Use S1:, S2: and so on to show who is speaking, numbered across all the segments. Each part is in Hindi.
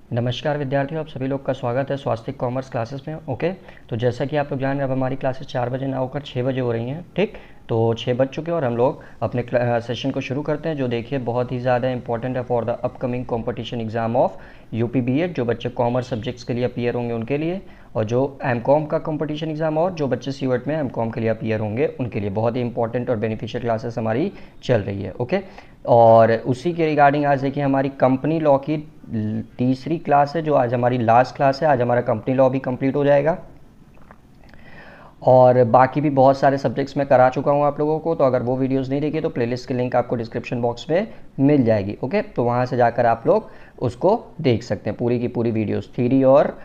S1: नमस्कार विद्यार्थियों, आप सभी लोग का स्वागत है स्वास्थ्य कॉमर्स क्लासेस में। ओके, तो जैसा कि आप लोग जान रहे हैं, अब हमारी क्लासेस 4 बजे ना होकर 6 बजे हो रही हैं। ठीक, तो 6 बज चुके हैं और हम लोग अपने सेशन को शुरू करते हैं, जो देखिए बहुत ही ज़्यादा इंपॉर्टेंट है for the upcoming competition exam of UP BEd. जो बच्चे कॉमर्स सब्जेक्ट्स के लिए अपीयर होंगे उनके लिए, और जो एमकॉम का कंपटीशन एग्जाम, और जो बच्चे सीयूएट में एमकॉम के लिए अपीयर होंगे उनके लिए बहुत ही इंपॉर्टेंट और बेनिफिशियल क्लासेस हमारी चल रही है। ओके, और उसी के रिगार्डिंग आज देखिए हमारी कंपनी लॉ की तीसरी क्लास है, जो आज हमारी लास्ट क्लास है। आज हमारा कंपनी लॉ भी कंप्लीट हो जाएगा और बाकी भी बहुत सारे सब्जेक्ट्स मैं करा चुका हूँ आप लोगों को। तो अगर वो वीडियोस नहीं देखी तो प्लेलिस्ट की लिंक आपको डिस्क्रिप्शन बॉक्स में मिल जाएगी। ओके, तो वहाँ से जाकर आप लोग उसको देख सकते हैं, पूरी की पूरी वीडियोस थ्योरी और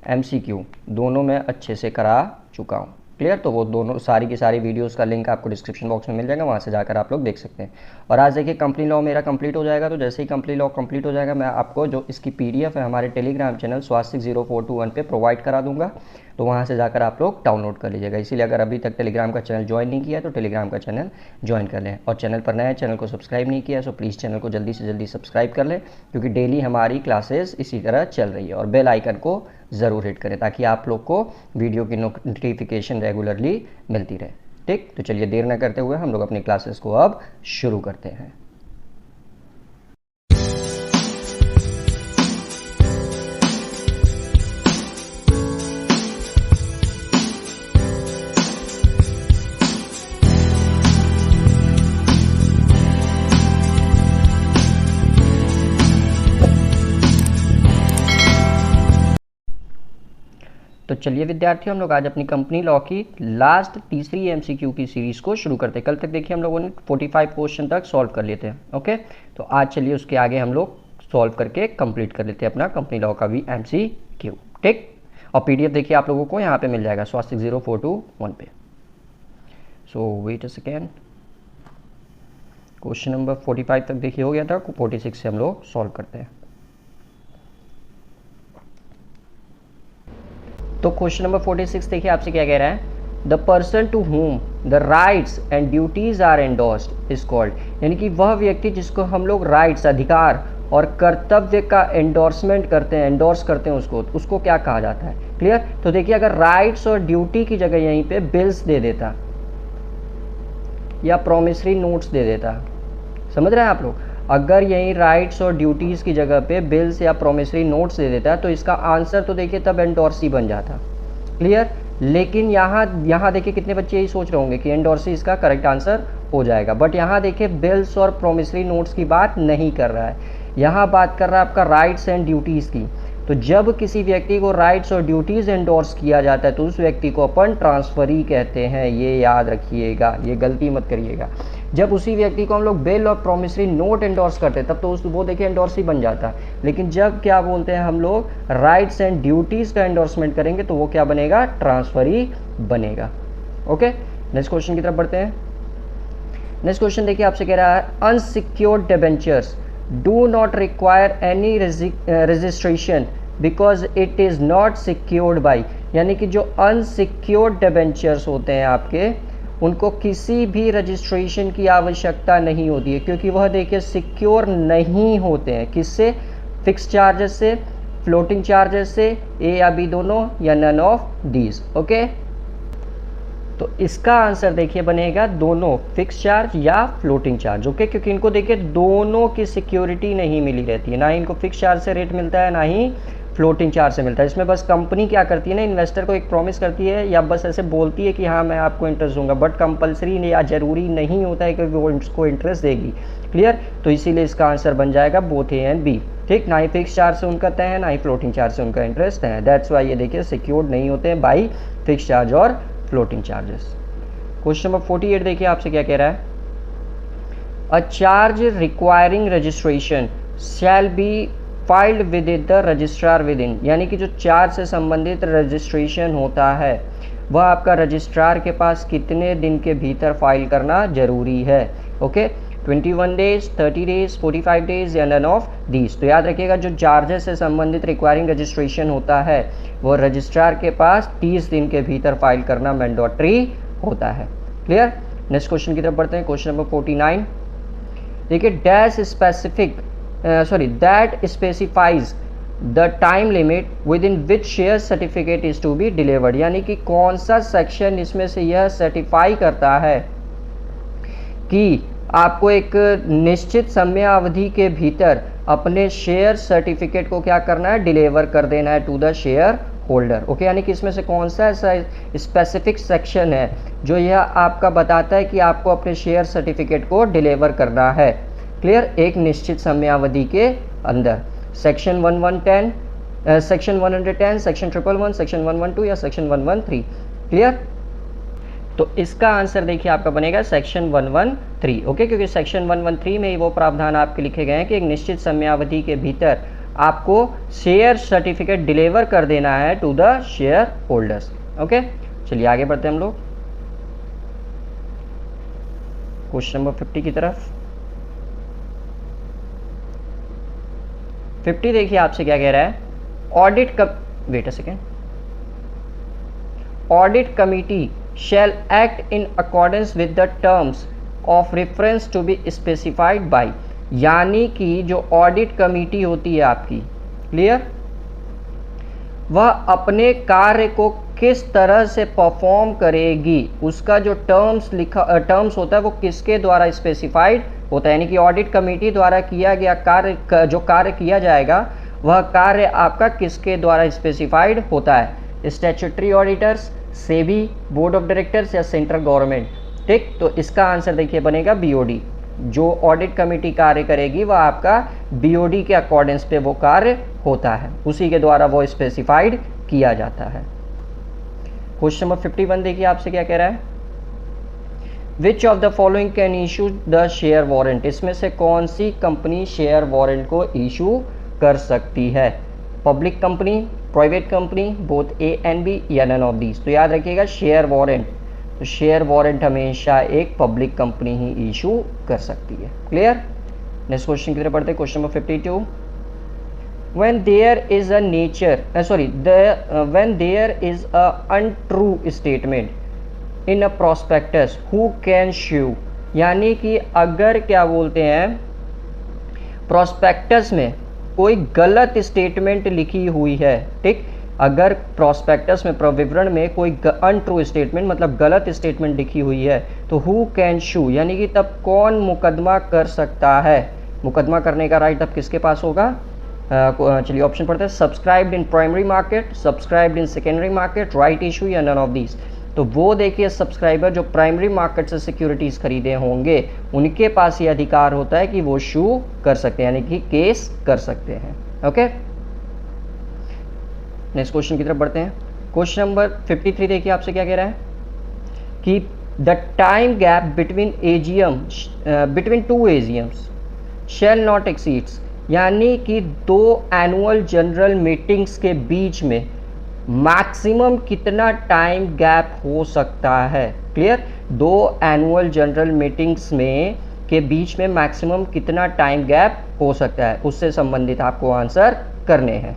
S1: एमसीक्यू दोनों मैं अच्छे से करा चुका हूँ। क्लियर, तो वो दोनों सारी की सारी वीडियोस का लिंक आपको डिस्क्रिप्शन बॉक्स में मिल जाएगा, वहाँ से जाकर आप लोग देख सकते हैं। और आज देखिए कंपनी लॉ मेरा कंप्लीट हो जाएगा, तो जैसे ही कंपनी लॉ कंप्लीट हो जाएगा मैं आपको जो इसकी पीडीएफ है हमारे टेलीग्राम चैनल स्वास्थ्य 0421 पे प्रोवाइड करा दूंगा, तो वहाँ से जाकर आप लोग डाउनलोड कर लीजिएगा। इसीलिए अगर अभी तक टेलीग्राम का चैनल ज्वाइन नहीं किया है तो टेलीग्राम का चैनल ज्वाइन कर लें, और चैनल पर नए चैनल को सब्सक्राइब नहीं किया सो प्लीज़ चैनल को जल्दी से जल्दी सब्सक्राइब कर लें, क्योंकि डेली हमारी क्लासेस इसी तरह चल रही है। और बेल आइकन को ज़रूर हिट करें ताकि आप लोग को वीडियो की नोटिफिकेशन रेगुलरली मिलती रहे। ठीक, तो चलिए देर न करते हुए हम लोग अपनी क्लासेस को अब शुरू करते हैं। तो चलिए विद्यार्थियों, हम लोग आज अपनी कंपनी लॉ की लास्ट तीसरी एमसीक्यू की सीरीज़ को शुरू करते हैं। कल तक देखिए हम लोगों ने 45 क्वेश्चन तक सॉल्व कर लिए थे। ओके, तो आज चलिए उसके आगे हम लोग सॉल्व करके कंप्लीट कर लेते हैं अपना कंपनी लॉ का भी एमसीक्यू। ठीक, और पीडीएफ देखिए आप लोगों को यहाँ पे मिल जाएगा स्वास्थ्य 0421 पे। So wait a second, question number 45 तक देखिए हो गया था, 46 से हम लोग सॉल्व करते हैं। तो क्वेश्चन नंबर 46 देखिए आपसे क्या कह रहा है, the person to whom the rights and duties are endorsed is called, यानी कि वह व्यक्ति जिसको हम लोग राइट्स अधिकार और कर्तव्य का एंडोर्समेंट करते हैं, एंडोर्स करते हैं उसको क्या कहा जाता है। क्लियर, तो देखिए अगर राइट्स और ड्यूटी की जगह यहीं पे बिल्स दे देता या प्रोमिसरी नोट्स दे देता, समझ रहे हैं आप लोग, अगर यही राइट्स और ड्यूटीज़ की जगह पे बिल्स या प्रोमिसरी नोट्स दे देता है तो इसका आंसर तो देखिए तब एंडोर्सी बन जाता। क्लियर, लेकिन यहाँ देखिए कितने बच्चे यही सोच रहे होंगे कि एंडोर्सी इसका करेक्ट आंसर हो जाएगा, बट यहाँ देखिए बिल्स और प्रोमिसरी नोट्स की बात नहीं कर रहा है, यहाँ बात कर रहा है आपका राइट्स एंड ड्यूटीज़ की। तो जब किसी व्यक्ति को राइट्स और ड्यूटीज़ एंडोर्स किया जाता है तो उस व्यक्ति को अपन ट्रांसफरी कहते हैं, ये याद रखिएगा, ये गलती मत करिएगा। जब उसी व्यक्ति को हम लोग बिल और प्रोमिसरी नोट एंडोर्स करते हैं तब तो वो देखिए एंडोर्सी बन जाता है, लेकिन जब क्या बोलते हैं हम लोग राइट्स एंड ड्यूटीज़ का एंडोर्समेंट करेंगे तो वो क्या बनेगा, ट्रांसफरी बनेगा। ओके, नेक्स्ट क्वेश्चन की तरफ बढ़ते हैं। नेक्स्ट क्वेश्चन देखिए आपसे कह रहा है, unsecured debentures do not require any registration because it is not secured by, यानी कि जो अनसिक्योर्ड डिबेंचर्स होते हैं आपके, उनको किसी भी रजिस्ट्रेशन की आवश्यकता नहीं होती है, क्योंकि वह देखिए सिक्योर नहीं होते हैं। किससे, फिक्स चार्जेस से, फ्लोटिंग चार्जेस से, ए या बी दोनों, या नन ऑफ दीज। ओके, तो इसका आंसर देखिए बनेगा दोनों, फिक्स चार्ज या फ्लोटिंग चार्ज। ओके, क्योंकि इनको देखिए दोनों की सिक्योरिटी नहीं मिली रहती है, ना ही इनको फिक्स चार्ज से रेट मिलता है ना ही फ्लोटिंग चार्ज से मिलता है। इसमें बस कंपनी क्या करती है ना, इन्वेस्टर को एक प्रॉमिस करती है या बस ऐसे बोलती है कि हाँ मैं आपको इंटरेस्ट दूंगा, बट कंपलसरी या जरूरी नहीं होता है कि वो इसको इंटरेस्ट देगी। क्लियर, तो इसीलिए इसका आंसर बन जाएगा बोथ ए एंड बी। ठीक, ना ही फिक्स चार्ज से उनका तय है ना ही फ्लोटिंग चार्ज से उनका इंटरेस्ट है, दैट्स वाई ये देखिए सिक्योर्ड नहीं होते हैं बाई फिक्स चार्ज और फ्लोटिंग चार्जेस। क्वेश्चन नंबर 48 देखिए आपसे क्या कह रहा है, a charge requiring registration shall be filed with the registrar with in, यानी कि जो चार्ज से संबंधित रजिस्ट्रेशन होता है वह आपका रजिस्ट्रार के पास कितने दिन के भीतर फाइल करना जरूरी है। ओके, 21 डेज, 30 डेज, 45 डेज या नन ऑफ दीज। तो याद रखिएगा जो चार्जेस से संबंधित रिक्वायरिंग रजिस्ट्रेशन होता है वो रजिस्ट्रार के पास 30 दिन के भीतर फाइल करना मैंडेटरी होता है। क्लियर, नेक्स्ट क्वेश्चन की तरफ बढ़ते हैं। क्वेश्चन नंबर 49 देखिए, dash specific that specifies the time limit within which share certificate is to be delivered, यानी कि कौन सा सेक्शन इसमें से यह सर्टिफाई करता है कि आपको एक निश्चित समयावधि के भीतर अपने शेयर सर्टिफिकेट को क्या करना है, डिलीवर कर देना है to the shareholder. Okay, यानी कि इसमें से कौन सा ऐसा स्पेसिफिक सेक्शन है जो यह आपका बताता है कि आपको अपने शेयर सर्टिफिकेट को डिलीवर करना है, क्लियर, एक निश्चित समयावधि के अंदर। सेक्शन 110, सेक्शन 110, सेक्शन 111, सेक्शन 112 या सेक्शन 113, क्लियर। तो इसका आंसर देखिए आपका बनेगा सेक्शन 113। ओके, क्योंकि सेक्शन 113 में ही वो प्रावधान आपके लिखे गए हैं कि एक निश्चित समयावधि के भीतर आपको शेयर सर्टिफिकेट डिलीवर कर देना है to the shareholders. Okay, चलिए आगे बढ़ते हैं हम लोग क्वेश्चन नंबर 50 की तरफ। 50 देखिए आपसे क्या कह रहा है, audit committee shall act in accordance with the terms of reference to be specified by, यानी कि जो ऑडिट कमिटी होती है आपकी, क्लियर, वह अपने कार्य को किस तरह से परफॉर्म करेगी, उसका जो टर्म्स होता है वो किसके द्वारा स्पेसिफाइड होता है, यानी कि ऑडिट कमेटी द्वारा किया गया कार्य, जो कार्य किया जाएगा वह कार्य आपका किसके द्वारा स्पेसिफाइड होता है, statutory auditors, SEBI, board of directors या सेंट्रल गवर्नमेंट। ठीक, तो इसका आंसर देखिए बनेगा बीओडी। जो ऑडिट कमेटी कार्य करेगी वह आपका बीओडी के अकॉर्डेंस पे वो कार्य होता है, उसी के द्वारा वो स्पेसिफाइड किया जाता है। क्वेश्चन नंबर 51 देखिए आपसे क्या कह रहा है, which of the following can issue the share warrant, इसमें से कौन सी कंपनी शेयर वारंट को इशू कर सकती है, public company, private company, both A and B या नन ऑफ दीज। तो याद रखिएगा शेयर वारंट, तो शेयर वारंट हमेशा एक पब्लिक कंपनी ही इशू कर सकती है, क्लियर। नेक्स्ट क्वेश्चन की तरफ बढ़ते हैं, question number 52। when there is a when there is a untrue statement in a prospectus who can sue, यानी कि अगर क्या बोलते हैं प्रोस्पेक्टस में कोई गलत स्टेटमेंट लिखी हुई है, ठीक, अगर प्रोस्पेक्टस में विवरण में कोई अनट्रू स्टेटमेंट मतलब गलत स्टेटमेंट लिखी हुई है तो हु कैन शू, यानी कि तब कौन मुकदमा कर सकता है, मुकदमा करने का राइट अब किसके पास होगा। चलिए ऑप्शन पढ़ते हैं, subscribed in primary market, subscribed in secondary market, right issue या नन ऑफ दीज। तो वो देखिए सब्सक्राइबर जो प्राइमरी मार्केट से सिक्योरिटीज खरीदे होंगे उनके पास ये अधिकार होता है कि वो शू कर सकते हैं, यानी कि केस कर सकते हैं। ओके, नेक्स्ट क्वेश्चन की तरफ बढ़ते हैं, क्वेश्चन नंबर 53 देखिए आपसे क्या कह रहा है कि the time gap between two AGMs shall not exceeds, यानी कि दो एनुअल जनरल मीटिंग्स के बीच में मैक्सिमम कितना टाइम गैप हो सकता है, क्लियर, दो एनुअल जनरल मीटिंग्स में के बीच में मैक्सिमम कितना टाइम गैप हो सकता है, उससे संबंधित आपको आंसर करने हैं।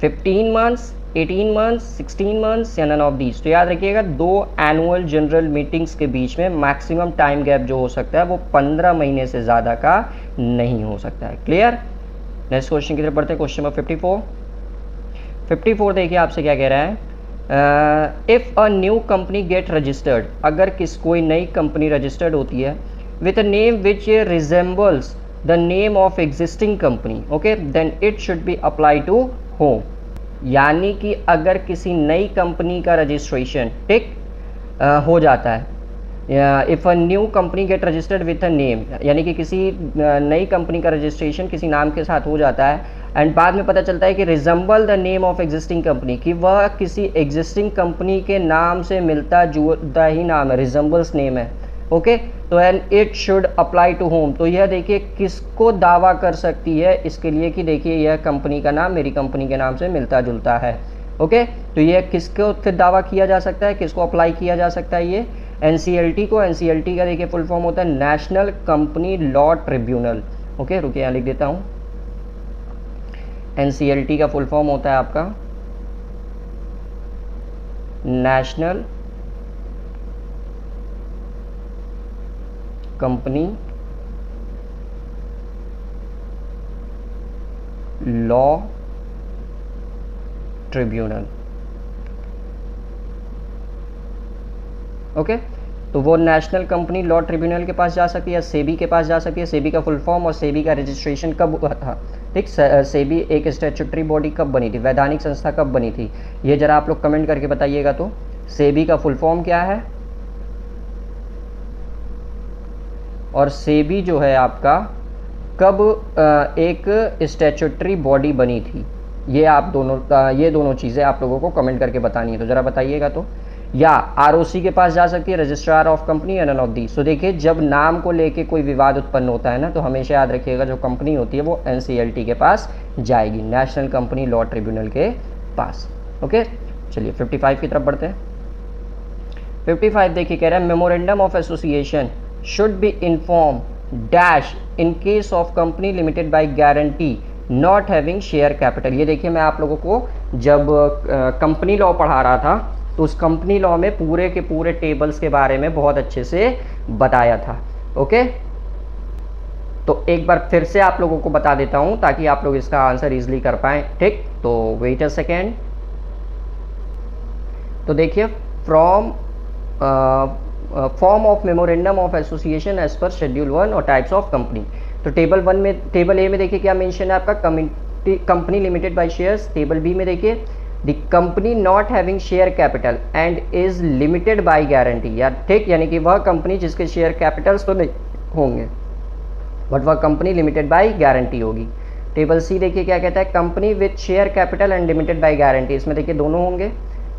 S1: 15 मंथ्स, 18 मंथ्स, 16 मंथ्स या नन ऑफ दीज। तो याद रखिएगा दो एनुअल जनरल मीटिंग्स के बीच में मैक्सिमम टाइम गैप जो हो सकता है वो 15 महीने से ज़्यादा का नहीं हो सकता है, क्लियर। नेक्स्ट क्वेश्चन की तरफ बढ़ते हैं, क्वेश्चन नंबर 54 देखिए आपसे क्या कह रहा है, if a new company get registered, अगर कोई नई कंपनी रजिस्टर्ड होती है with a name which resembles the name of existing company, okay, then it should be apply to whom, यानी कि अगर किसी नई कंपनी का रजिस्ट्रेशन, ठीक, हो जाता है, if a new company get registered with a name, यानी कि किसी नई कंपनी का रजिस्ट्रेशन किसी नाम के साथ हो जाता है एंड बाद में पता चलता है कि resemble the name of existing company, कि वह किसी एग्जिस्टिंग कंपनी के नाम से मिलता जुलता ही नाम है, रिजेंबल्स नेम है, ओके, तो and it should apply to home. तो यह देखिए किसको दावा कर सकती है, इसके लिए कि देखिए यह कंपनी का नाम मेरी कंपनी के नाम से मिलता जुलता है, ओके, तो यह किसको फिर दावा किया जा सकता है, किसको अप्लाई किया जा सकता है, ये एनसीएलटी को। एनसीएलटी का देखिए फुल फॉर्म होता है national company law tribunal, okay, रुकिए यहाँ लिख देता हूँ, एनसीएलटी का फुल फॉर्म होता है आपका national company law tribunal. Okay, तो वो नेशनल कंपनी लॉ ट्रिब्यूनल के पास जा सकती है या सेबी के पास जा सकती है। सेबी का फुल फॉर्म और सेबी का रजिस्ट्रेशन कब हुआ था, ठीक। सेबी एक स्टैट्यूटरी बॉडी कब बनी थी, वैधानिक संस्था कब बनी थी, ये जरा आप लोग कमेंट करके बताइएगा। तो सेबी का फुल फॉर्म क्या है, और सेबी जो है आपका कब एक स्टैट्यूटरी बॉडी बनी थी, ये आप दोनों ये दोनों चीज़ें आप लोगों को कमेंट करके बतानी है, तो ज़रा बताइएगा। तो या आरओसी के पास जा सकती है, रजिस्ट्रार ऑफ कंपनी, या नन ऑफ दी। सो देखिए, जब नाम को लेके कोई विवाद उत्पन्न होता है ना, तो हमेशा याद रखिएगा जो कंपनी होती है वो एनसीएलटी के पास जाएगी, नेशनल कंपनी लॉ ट्रिब्यूनल के पास। ओके, चलिए 55 की तरफ बढ़ते हैं। 55 देखिए कह रहा है memorandum of association should be inform dash in case of company limited by guarantee not having share capital. ये देखिए, मैं आप लोगों को जब कंपनी लॉ पढ़ा रहा था तो उस कंपनी लॉ में पूरे के पूरे टेबल्स के बारे में बहुत अच्छे से बताया था। ओके, तो एक बार फिर से आप लोगों को बता देता हूं ताकि आप लोग इसका आंसर इजीली कर पाएं, ठीक। तो वेट अ सेकेंड। तो देखिए, from form of memorandum of association as per schedule 1 और टाइप्स ऑफ कंपनी। तो टेबल 1 में, टेबल ए में देखिए क्या मेंशन है आपका, company limited by shares. Table B में देखिए the company not having share capital and is limited by guarantee, या ठीक, यानी कि वह कंपनी जिसके शेयर कैपिटल्स तो नहीं होंगे बट वह कंपनी लिमिटेड बाय गारंटी होगी। टेबल सी देखिए क्या कहता है, company with share capital and limited by guarantee, इसमें देखिए दोनों होंगे।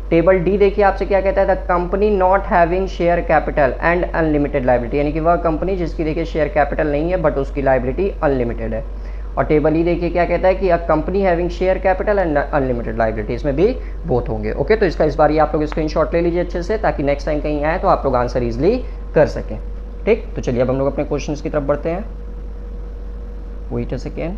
S1: टेबल डी देखिए आपसे क्या कहता है, the company not having share capital and unlimited liability, यानी कि वह कंपनी जिसकी देखिए शेयर कैपिटल नहीं है बट उसकी लाइबिलिटी अनलिमिटेड है। और टेबल ई देखिए क्या कहता है कि a company having share capital and unlimited liability, इसमें भी बोथ होंगे। ओके, तो इसका इस बार आप लोग स्क्रीनशॉट ले लीजिए अच्छे से, ताकि नेक्स्ट टाइम कहीं आए तो आप लोग आंसर इजीली कर सकें, ठीक। तो चलिए अब हम लोग अपने क्वेश्चंस की तरफ बढ़ते हैं। Wait a second.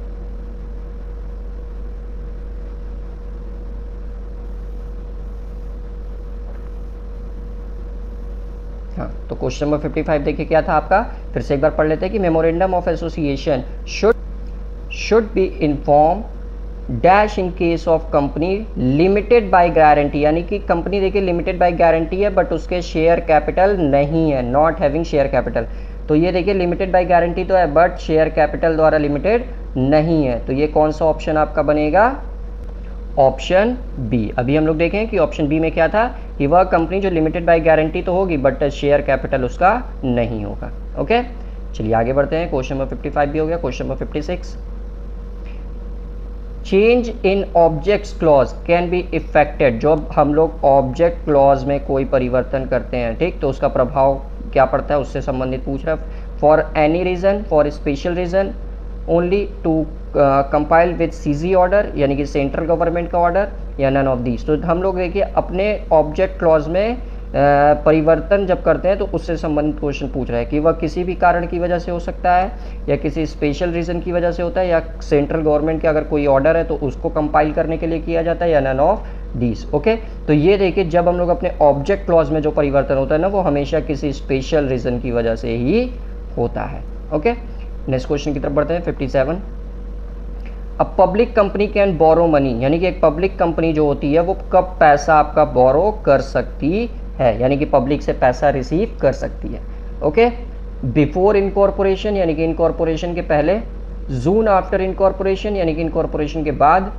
S1: हाँ, तो क्वेश्चन नंबर 55 देखिए क्या था आपका, फिर से एक बार पढ़ लेते हैं कि memorandum of association should be inform dash in case of company limited by guarantee, यानी कि कंपनी देखिए लिमिटेड बाय गारंटी है बट उसके शेयर कैपिटल नहीं है, नॉट हैविंग शेयर कैपिटल। तो ये देखिए लिमिटेड बाय गारंटी तो है बट शेयर कैपिटल द्वारा लिमिटेड नहीं है, तो ये कौन सा ऑप्शन आपका बनेगा, ऑप्शन बी। अभी हम लोग देखें कि ऑप्शन बी में क्या था, कि वह कंपनी जो लिमिटेड बाय गारंटी तो होगी बट शेयर कैपिटल उसका नहीं होगा। ओके, चलिए आगे बढ़ते हैं। क्वेश्चन नंबर 55 भी हो गया। Question number 56, change in objects clause can be affected, जो हम लोग ऑब्जेक्ट क्लॉज में कोई परिवर्तन करते हैं, ठीक, तो उसका प्रभाव क्या पड़ता है उससे संबंधित पूछ रहा है। For any reason, for special reason, only to compile with CG order, यानी कि सेंट्रल गवर्नमेंट का ऑर्डर, या नन ऑफ दीज। तो हम लोग देखिए अपने ऑब्जेक्ट क्लॉज में परिवर्तन जब करते हैं तो उससे संबंधित क्वेश्चन पूछ रहा है कि वह किसी भी कारण की वजह से हो सकता है, या किसी स्पेशल रीज़न की वजह से होता है, या सेंट्रल गवर्नमेंट के अगर कोई ऑर्डर है तो उसको कंपाइल करने के लिए किया जाता है, या नन ऑफ दीज। ओके, तो ये देखिए जब हम लोग अपने ऑब्जेक्ट क्लॉज में जो परिवर्तन होता है ना, वो हमेशा किसी स्पेशल रीज़न की वजह से ही होता है। ओके, नेक्स्ट क्वेश्चन की तरफ बढ़ते हैं। 57, अब public company can borrow money, यानी कि एक पब्लिक कंपनी जो होती है वो कब पैसा आपका बोरो कर सकती है, यानी कि पब्लिक से पैसा रिसीव कर सकती है। ओके, बिफोर इनकॉर्पोरेशन, यानी कि इनकॉर्पोरेशन के पहले, जून आफ्टर इनकॉर्पोरेशन, यानी कि इनकॉर्पोरेशन के बाद,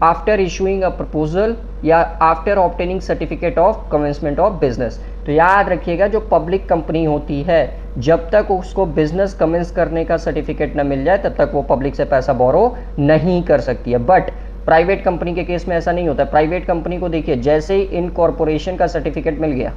S1: आफ्टर इशूइंग अ प्रपोजल, या after obtaining certificate of commencement of business. तो याद रखिएगा जो पब्लिक कंपनी होती है जब तक उसको बिजनेस कमेंस करने का सर्टिफिकेट न मिल जाए तब तक वो पब्लिक से पैसा बोरो नहीं कर सकती है। बट प्राइवेट कंपनी के केस में ऐसा नहीं होता। प्राइवेट कंपनी को देखिए जैसे ही इनकॉर्पोरेशन का सर्टिफिकेट मिल गया,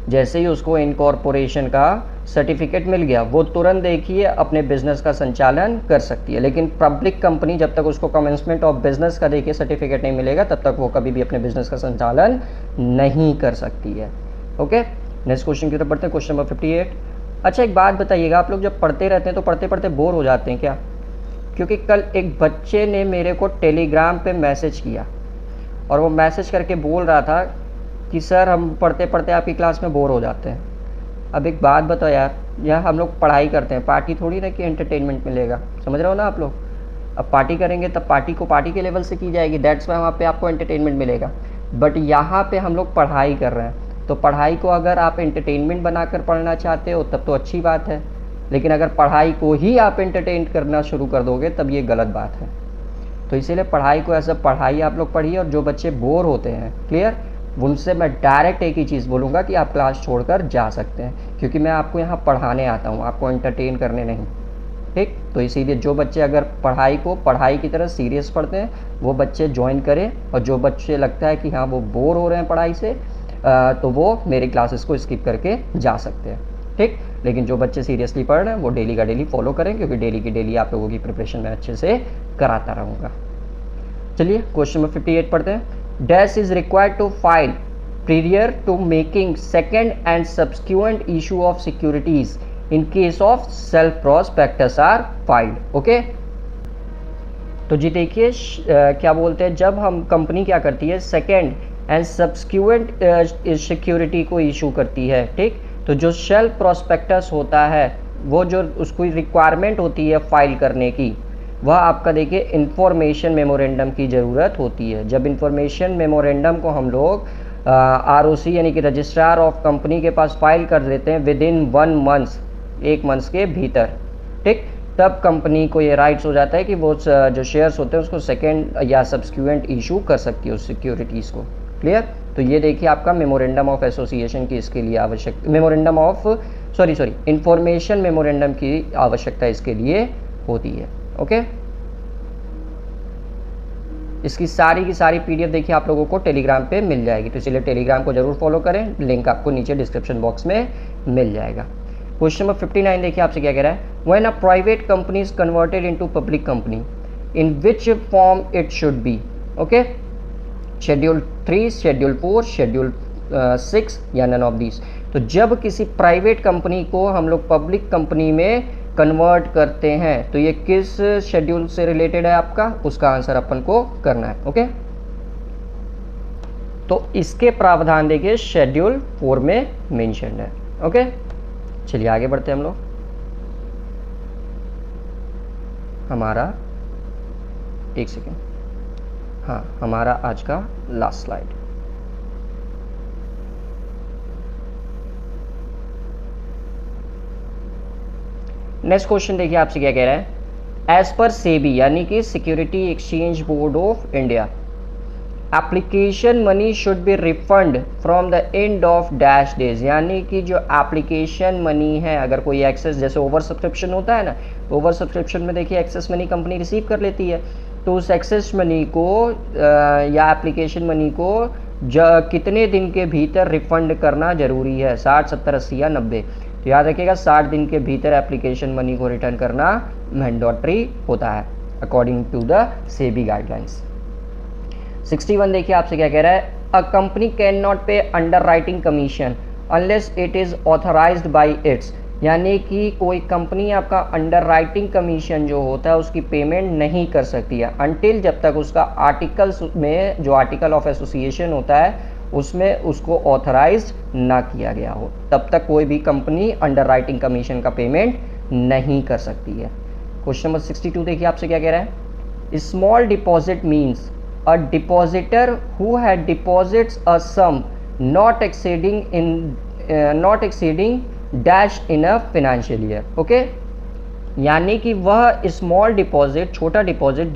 S1: जैसे ही उसको इनकॉर्पोरेशन का सर्टिफिकेट मिल गया, वो तुरंत देखिए अपने बिजनेस का संचालन कर सकती है। लेकिन पब्लिक कंपनी जब तक उसको कमेंसमेंट ऑफ बिजनेस का देखिए सर्टिफिकेट नहीं मिलेगा तब तक वो कभी भी अपने बिजनेस का संचालन नहीं कर सकती है। ओके, नेक्स्ट क्वेश्चन की तरफ बढ़ते हैं। Question number 58। अच्छा एक बात बताइएगा, आप लोग जब पढ़ते रहते हैं तो पढ़ते पढ़ते बोर हो जाते हैं क्या? क्योंकि कल एक बच्चे ने मेरे को टेलीग्राम पे मैसेज किया और वो मैसेज करके बोल रहा था कि सर हम पढ़ते पढ़ते आपकी क्लास में बोर हो जाते हैं। अब एक बात बताओ यार, यहाँ हम लोग पढ़ाई करते हैं, पार्टी थोड़ी ना कि एंटरटेनमेंट मिलेगा, समझ रहे हो ना आप लोग? अब पार्टी करेंगे तब पार्टी को पार्टी के लेवल से की जाएगी, दैट्स वाई वहाँ पे आपको एंटरटेनमेंट मिलेगा। बट यहाँ पे हम लोग पढ़ाई कर रहे हैं, तो पढ़ाई को अगर आप एंटरटेनमेंट बनाकर पढ़ना चाहते हो तब तो अच्छी बात है, लेकिन अगर पढ़ाई को ही आप एंटरटेन करना शुरू कर दोगे तब ये गलत बात है। तो इसीलिए पढ़ाई को ऐसा पढ़ाई आप लोग पढ़िए, और जो बच्चे बोर होते हैं, क्लियर, उनसे मैं डायरेक्ट एक ही चीज़ बोलूँगा कि आप क्लास छोड़कर जा सकते हैं, क्योंकि मैं आपको यहाँ पढ़ाने आता हूँ, आपको एंटरटेन करने नहीं, ठीक। तो इसीलिए जो बच्चे अगर पढ़ाई को पढ़ाई की तरह सीरियस पढ़ते हैं वो बच्चे ज्वाइन करें, और जो बच्चे लगता है कि हाँ वो बोर हो रहे हैं पढ़ाई से तो वो मेरी क्लासेस को स्किप करके जा सकते हैं, ठीक। लेकिन जो बच्चे सीरियसली पढ़ रहे हैं वो डेली का डेली फॉलो करें, क्योंकि डेली की डेली आप लोगों की प्रिपरेशन मैं अच्छे से कराता रहूँगा। चलिए क्वेश्चन नंबर 58 पढ़ते हैं। Dash is required to file prior to making second and subsequent issue of securities in case of self prospectus are filed, okay? तो जी देखिए क्या बोलते हैं, जब हम कंपनी क्या करती है सेकेंड एंड सब्सिक्वेंट सिक्योरिटी को इशू करती है, ठीक। तो जो सेल्फ प्रोस्पेक्टस होता है वो जो उसको रिक्वायरमेंट होती है फाइल करने की, वह आपका देखिए इंफॉर्मेशन मेमोरेंडम की ज़रूरत होती है। जब इंफॉर्मेशन मेमोरेंडम को हम लोग ROC यानी कि रजिस्ट्रार ऑफ कंपनी के पास फाइल कर देते हैं विद इन 1 मंथ, 1 मंथ के भीतर, ठीक, तब कंपनी को ये राइट्स हो जाता है कि वो जो शेयर्स होते हैं उसको सेकेंड या सब्सिक्वेंट इशू कर सकती है उस सिक्योरिटीज़ को, क्लियर। तो ये देखिए आपका मेमोरेंडम ऑफ एसोसिएशन की इसके लिए आवश्यक, मेमोरेंडम ऑफ इंफॉर्मेशन मेमोरेंडम की आवश्यकता इसके लिए होती है, ओके। इसकी सारी की सारी PDF देखिए आप लोगों को टेलीग्राम पे मिल जाएगी, तो इसलिए टेलीग्राम को जरूर फॉलो करें, लिंक आपको नीचे डिस्क्रिप्शन बॉक्स में मिल जाएगा। क्वेश्चन नंबर 59 देखिए आपसे क्या कह रहा है। When a private company is converted into public company in which form it should B, okay, schedule 3, schedule 4, schedule 6 या नन ऑफ दीज। तो जब किसी प्राइवेट कंपनी को हम लोग पब्लिक कंपनी में कन्वर्ट करते हैं तो ये किस शेड्यूल से रिलेटेड है आपका, उसका आंसर अपन को करना है, ओके। तो इसके प्रावधान देखिए शेड्यूल 4 में मेंशन्ड है, ओके। चलिए आगे बढ़ते हैं हम लोग। हमारा एक सेकेंड, हाँ, हमारा आज का लास्ट स्लाइड। नेक्स्ट क्वेश्चन देखिए आपसे क्या कह रहा है। एज पर सेबी यानी कि security exchange board of India, application money should be refund from the end of dash days, यानी कि जो एप्लीकेशन मनी है, अगर कोई एक्सेस, जैसे ओवर सब्सक्रिप्शन होता है ना, ओवर सब्सक्रिप्शन में देखिए एक्सेस मनी कंपनी रिसीव कर लेती है, तो उस एक्सेस मनी को या एप्लीकेशन मनी को कितने दिन के भीतर रिफंड करना जरूरी है, 60, 70, 80 या 90। तो याद रखिएगा 60 दिन के भीतर एप्लीकेशन मनी को रिटर्न करना मैंडेटरी होता है according to the SEBI guidelines. 61 देखिए आपसे क्या कह रहा है। A company can not pay underwriting commission unless it is authorised by its, यानी कि कोई कंपनी आपका अंडर राइटिंग कमीशन जो होता है उसकी पेमेंट नहीं कर सकती है अनटिल, जब तक उसका आर्टिकल्स में जो आर्टिकल ऑफ एसोसिएशन होता है उसमें उसको ऑथराइज ना किया गया हो, तब तक कोई भी कंपनी अंडर राइटिंग कमीशन का पेमेंट नहीं कर सकती है। क्वेश्चन नंबर 62 देखिए आपसे क्या कह रहा है। Small deposit means a depositor who had deposits a sum not exceeding dash in a financial year, okay. यानी कि वह स्मॉल डिपॉजिट, छोटा डिपॉजिट,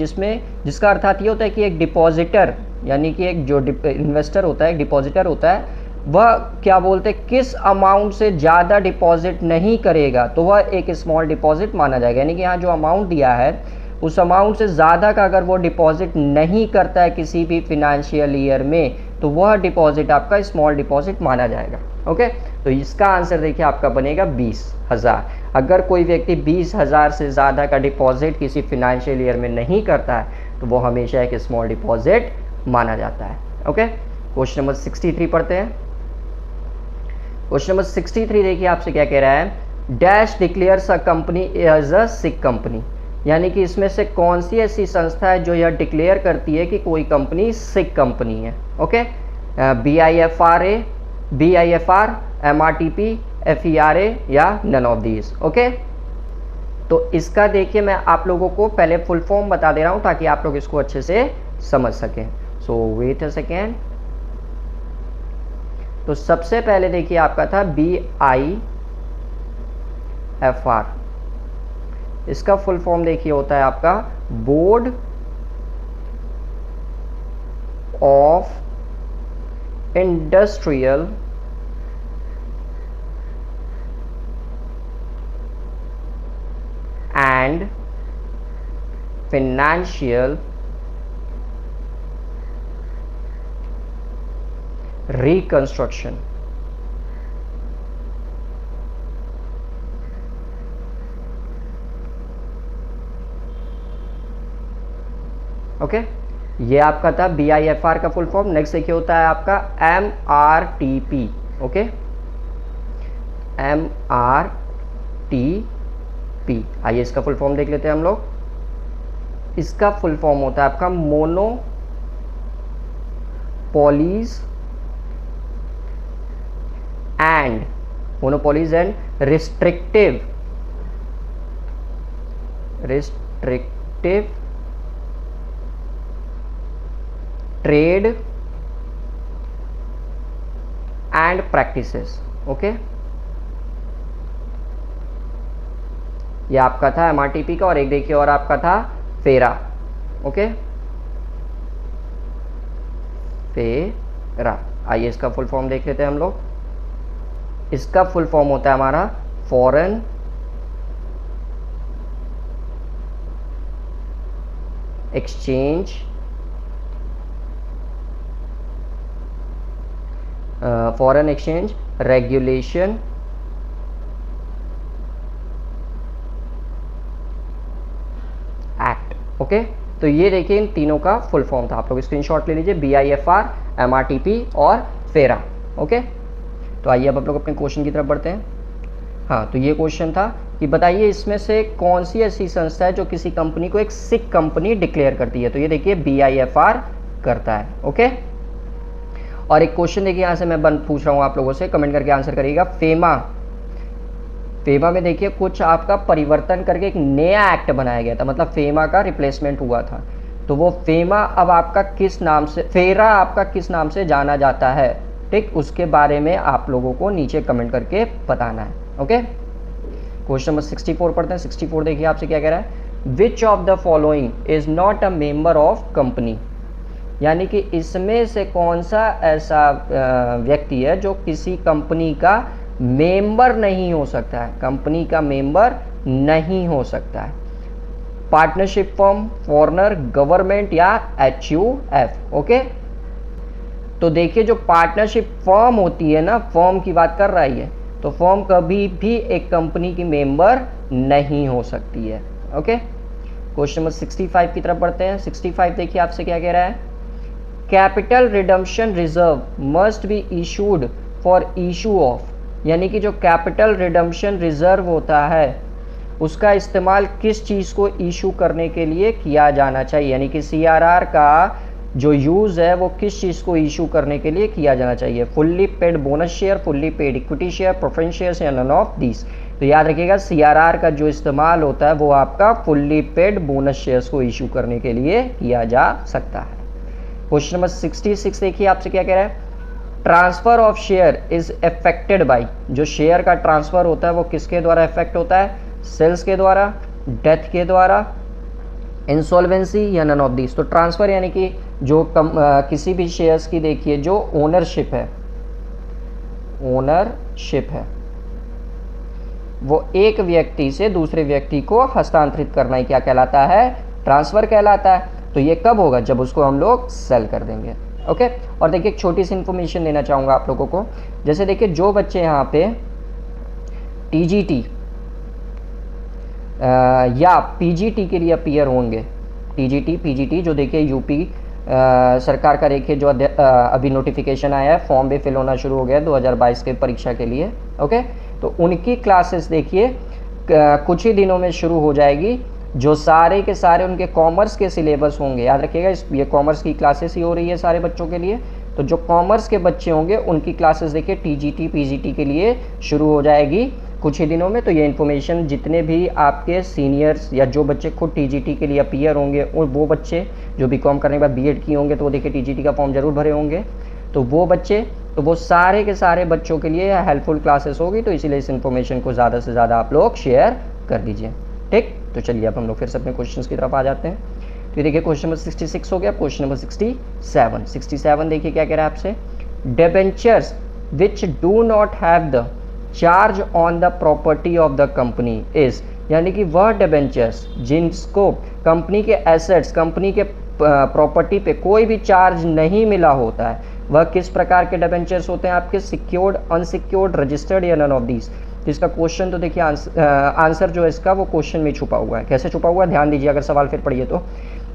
S1: जिसका अर्थात ये होता है कि एक डिपॉजिटर यानी कि एक जो इन्वेस्टर होता है, एक डिपॉजिटर होता है, वह क्या बोलते हैं किस अमाउंट से ज़्यादा डिपॉजिट नहीं करेगा तो वह एक स्मॉल डिपॉजिट माना जाएगा। यानी कि यहाँ जो अमाउंट दिया है उस अमाउंट से ज़्यादा का अगर वो डिपॉजिट नहीं करता है किसी भी फिनेंशियल ईयर में तो वह डिपॉजिट आपका स्मॉल डिपॉजिट माना जाएगा, ओके। तो इसका आंसर देखिए आपका बनेगा 20,000। अगर कोई व्यक्ति 20,000 से ज़्यादा का डिपॉजिट किसी फिनेंशियल ईयर में नहीं करता है तो वो हमेशा एक स्मॉल डिपॉजिट माना जाता है, ओके। क्वेश्चन नंबर 63 पढ़ते हैं। क्वेश्चन नंबर 63 देखिए आपसे क्या कह रहा है। Dash declares a company as a sick company, यानी कि इसमें से कौन सी ऐसी संस्था है जो यह डिक्लेयर करती है कि कोई कंपनी सिक कंपनी है, ओके। BIFR, MRTP, FERA या नन ऑफ दीज, ओके। तो इसका देखिए मैं आप लोगों को पहले फुल फॉर्म बता दे रहा हूं ताकि आप लोग इसको अच्छे से समझ सकें। सो वेट अ सेकेंड। तो सबसे पहले देखिए आपका था BIFR, इसका फुल फॉर्म देखिए होता है आपका board of industrial and financial reconstruction. Okay, ये आपका था BIFR का फुल फॉर्म। नेक्स्ट देखिए होता है आपका MRTP। ओके, MRTP, आइए इसका फुल फॉर्म देख लेते हैं हम लोग। इसका फुल फॉर्म होता है आपका monopolies and restrictive trade and practices. Okay, ये आपका था MRTP का। और एक देखिए और आपका था फेरा। ओके, फेरा, आइए इसका फुल फॉर्म देख लेते हैं हम लोग। इसका फुल फॉर्म होता है हमारा foreign exchange regulation act. Okay, तो ये देखिए इन तीनों का फुल फॉर्म था। आप लोग स्क्रीनशॉट ले लीजिए, BIFR, MRTP और फेरा। ओके, तो आइए अब आप लोग अपने क्वेश्चन की तरफ बढ़ते हैं। हाँ, तो ये क्वेश्चन था कि बताइए इसमें से कौन सी ऐसी संस्था है जो किसी कंपनी को एक सिक कंपनी डिक्लेयर करती है। तो ये देखिए BIFR करता है। ओके, और एक क्वेश्चन देखिए यहाँ से मैं पूछ रहा हूँ आप लोगों से, कमेंट करके आंसर करिएगा। फेमा में देखिए कुछ आपका परिवर्तन करके एक नया एक्ट बनाया गया था, मतलब फेमा का रिप्लेसमेंट हुआ था। तो वो फेमा अब आपका किस नाम से, फेरा आपका किस नाम से जाना जाता है, ठीक, उसके बारे में आप लोगों को नीचे कमेंट करके बताना है। ओके, क्वेश्चन नंबर 64 पढ़ते हैं। 64 देखिए आपसे क्या कह रहा है, which of the following is not a member of company, यानी कि इसमें से कौन सा ऐसा व्यक्ति है जो किसी कंपनी का मेंबर नहीं हो सकता है, कंपनी का मेंबर नहीं हो सकता है। पार्टनरशिप फर्म, फॉरेनर, गवर्नमेंट या HUF। ओके, तो देखिए जो पार्टनरशिप फर्म होती है ना, फर्म की बात कर रहा है, तो फर्म कभी भी एक कंपनी की मेंबर नहीं हो सकती है। ओके, क्वेश्चन नंबर 65 की तरफ बढ़ते हैं। 65 देखिए आपसे क्या कह रहा है, capital redemption reserve must be issued for issue of, यानी कि जो कैपिटल रिडम्पशन रिजर्व होता है उसका इस्तेमाल किस चीज़ को इशू करने के लिए किया जाना चाहिए, यानी कि CRR का जो यूज़ है वो किस चीज़ को इशू करने के लिए किया जाना चाहिए। Fully paid bonus share, fully paid equity share, preference shares या नन ऑफ दिस। तो याद रखिएगा CRR का जो इस्तेमाल होता है वो आपका फुल्ली पेड बोनस शेयर्स को इशू करने के लिए किया जा सकता है। क्वेश्चन नंबर 66 देखिए आपसे क्या कह रहा है, transfer of share is affected by, जो शेयर का ट्रांसफर होता है वो किसके द्वारा इफेक्ट होता है, सेल्स के द्वारा, डेथ के द्वारा, इंसॉल्वेंसी या नन ऑफ दिस। तो ट्रांसफर यानी कि जो किसी भी शेयर्स की देखिए जो ओनरशिप है वो एक व्यक्ति से दूसरे व्यक्ति को हस्तांतरित करना ही क्या कहलाता है, ट्रांसफर कहलाता है। तो ये कब होगा, जब उसको हम लोग सेल कर देंगे। ओके, और देखिए एक छोटी सी इंफॉर्मेशन देना चाहूँगा आप लोगों को। जैसे देखिए जो बच्चे यहाँ पे TGT या PGT के लिए अपीयर होंगे, TGT PGT जो देखिए यूपी सरकार का देखिए जो अभी नोटिफिकेशन आया है, फॉर्म भी फिल होना शुरू हो गया 2022 के परीक्षा के लिए। ओके, तो उनकी क्लासेस देखिए कुछ ही दिनों में शुरू हो जाएगी, जो सारे के सारे उनके कॉमर्स के सिलेबस होंगे। याद रखिएगा ये कॉमर्स की क्लासेस ही हो रही है सारे बच्चों के लिए। तो जो कॉमर्स के बच्चे होंगे उनकी क्लासेस देखिए TGT PGT के लिए शुरू हो जाएगी कुछ ही दिनों में। तो ये इन्फॉर्मेशन जितने भी आपके सीनियर्स या जो बच्चे खुद टीजीटी के लिए अपीयर होंगे, और वो बच्चे जो बीकॉम करने के बाद बीएड किए होंगे तो वो देखिए टीजीटी का फॉर्म जरूर भरे होंगे, तो वो बच्चे, तो वो सारे के सारे बच्चों के लिए हेल्पफुल क्लासेस होगी। तो इसीलिए इस इन्फॉर्मेशन को ज़्यादा से ज़्यादा आप लोग शेयर कर दीजिए। ठीक, तो चलिए अब हम लोग फिर से अपने क्वेश्चंस की तरफ आ जाते हैं। तो ये देखिए क्वेश्चन नंबर 66 हो गया। क्वेश्चन नंबर 67 देखिए क्या कह रहा है आपसे, debentures which do not have the charge on the property of the company is, यानी कि वह डिबेंचर्स जिनको कंपनी के एसेट्स, कंपनी के प्रॉपर्टी पे कोई भी चार्ज नहीं मिला होता है, वह किस प्रकार के डिबेंचर्स होते हैं आपके, सिक्योर्ड, अनसिक्योर्ड, रजिस्टर्ड या नन ऑफ दीज। तो इसका क्वेश्चन तो देखिए आंसर जो है इसका वो क्वेश्चन में छुपा हुआ है। कैसे छुपा हुआ है ध्यान दीजिए, अगर सवाल फिर पढ़िए तो,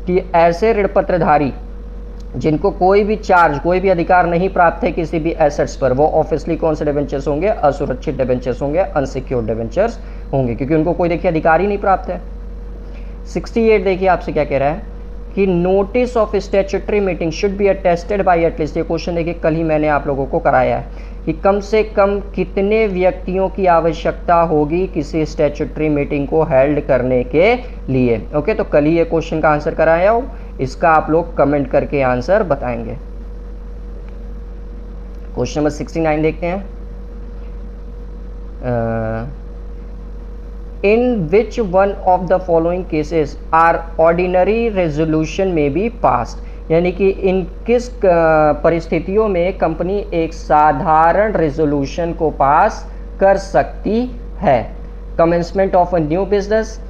S1: कि ऐसे ऋण पत्रधारी जिनको कोई भी चार्ज, कोई भी अधिकार नहीं प्राप्त है किसी भी एसेट्स पर, वो ऑब्वियसली कौन से डिबेंचर्स होंगे, असुरक्षित डिबेंचर्स होंगे, अनसिक्योर्ड डिबेंचर्स होंगे, क्योंकि उनको कोई देखिए अधिकार ही नहीं प्राप्त है। 68 देखिए आपसे क्या कह रहा है कि notice of statutory meeting should be attested bye at least, ये क्वेश्चन देखिए कल ही मैंने आप लोगों को कराया है कि कम से कम कितने व्यक्तियों की आवश्यकता होगी किसी स्टैट्यूटरी मीटिंग को हेल्ड करने के लिए। ओके, तो कल ही ये क्वेश्चन का आंसर कराया हो, इसका आप लोग कमेंट करके आंसर बताएंगे। क्वेश्चन नंबर 69 देखते हैं। In which one of the following cases are ordinary resolution may be passed, यानी कि इन किस परिस्थितियों में कंपनी एक साधारण रेजोल्यूशन को पास कर सकती है। Commencement of a new business,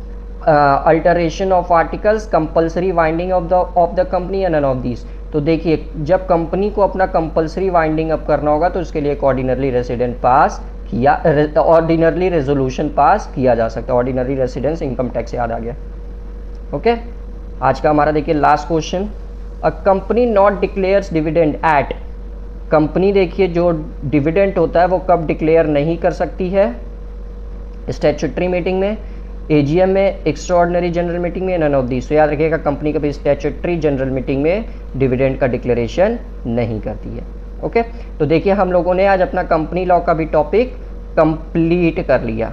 S1: alteration of articles, compulsory winding of the company या नन ऑफ दीज। तो देखिए जब कंपनी को अपना कंपल्सरी वाइंडिंग अप करना होगा तो उसके लिए एक ऑर्डिनरी रेसिडेंट पास किया, ऑर्डिनरी रेजोल्यूशन पास किया जा सकता है। ऑर्डिनरी रेसिडेंस इनकम टैक्स याद आ गया। ओके, आज का हमारा देखिए last question, a company not declares dividend at, company देखिए जो डिविडेंड होता है वो कब डिक्लेयर नहीं कर सकती है, स्टैट्यूटरी मीटिंग में, एजीएम में, एक्स्ट्राऑर्डिनरी जनरल मीटिंग में, नन ऑफ दीज। तो याद रखिएगा कंपनी कभी स्टैट्यूटरी जनरल मीटिंग में डिविडेंड का डिक्लेरेशन नहीं करती है। ओके, तो देखिए हम लोगों ने आज अपना कंपनी लॉ का भी टॉपिक कंप्लीट कर लिया।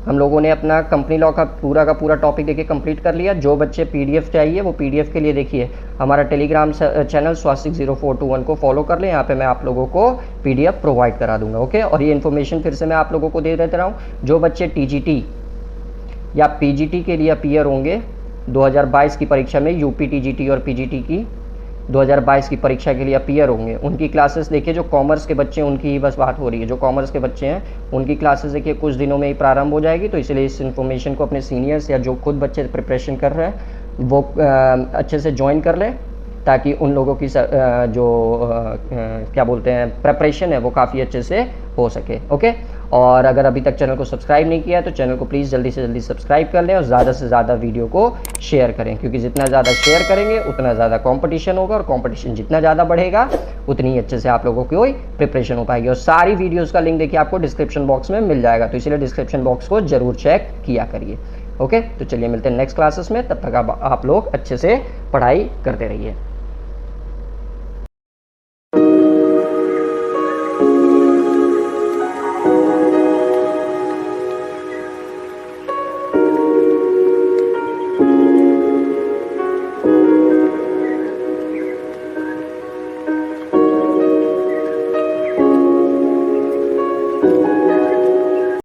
S1: हम लोगों ने अपना कंपनी लॉ का पूरा टॉपिक देखिए कंप्लीट कर लिया। जो बच्चे पीडीएफ चाहिए वो पीडीएफ के लिए देखिए हमारा टेलीग्राम चैनल swastik0421 को फॉलो कर लें, यहाँ पे मैं आप लोगों को पीडीएफ प्रोवाइड करा दूंगा। ओके, और ये इन्फॉर्मेशन फिर से मैं आप लोगों को दे देता रहा हूँ, जो बच्चे टीजीटी या पीजीटी के लिए अपीयर होंगे 2022 की परीक्षा में, यूपी टीजीटी और पीजीटी की 2022 की परीक्षा के लिए अपीयर होंगे, उनकी क्लासेस देखिए, जो कॉमर्स के बच्चे हैं उनकी ही बस बात हो रही है, जो कॉमर्स के बच्चे हैं उनकी क्लासेस देखिए कुछ दिनों में ही प्रारंभ हो जाएगी। तो इसलिए इस इन्फॉर्मेशन को अपने सीनियर्स या जो खुद बच्चे प्रिपरेशन कर रहे हैं वो अच्छे से ज्वाइन कर लें, ताकि उन लोगों की क्या बोलते हैं प्रिपरेशन है वो काफ़ी अच्छे से हो सके। ओके, और अगर अभी तक चैनल को सब्सक्राइब नहीं किया है तो चैनल को प्लीज़ जल्दी से जल्दी सब्सक्राइब कर लें और ज़्यादा से ज़्यादा वीडियो को शेयर करें, क्योंकि जितना ज़्यादा शेयर करेंगे उतना ज़्यादा कंपटीशन होगा, और कंपटीशन जितना ज़्यादा बढ़ेगा उतनी ही अच्छे से आप लोगों की प्रिपरेशन हो पाएगी। और सारी वीडियोज़ का लिंक देखिए आपको डिस्क्रिप्शन बॉक्स में मिल जाएगा, तो इसलिए डिस्क्रिप्शन बॉक्स को जरूर चेक किया करिए। ओके, तो चलिए मिलते हैं नेक्स्ट क्लासेस में, तब तक आप लोग अच्छे से पढ़ाई करते रहिए।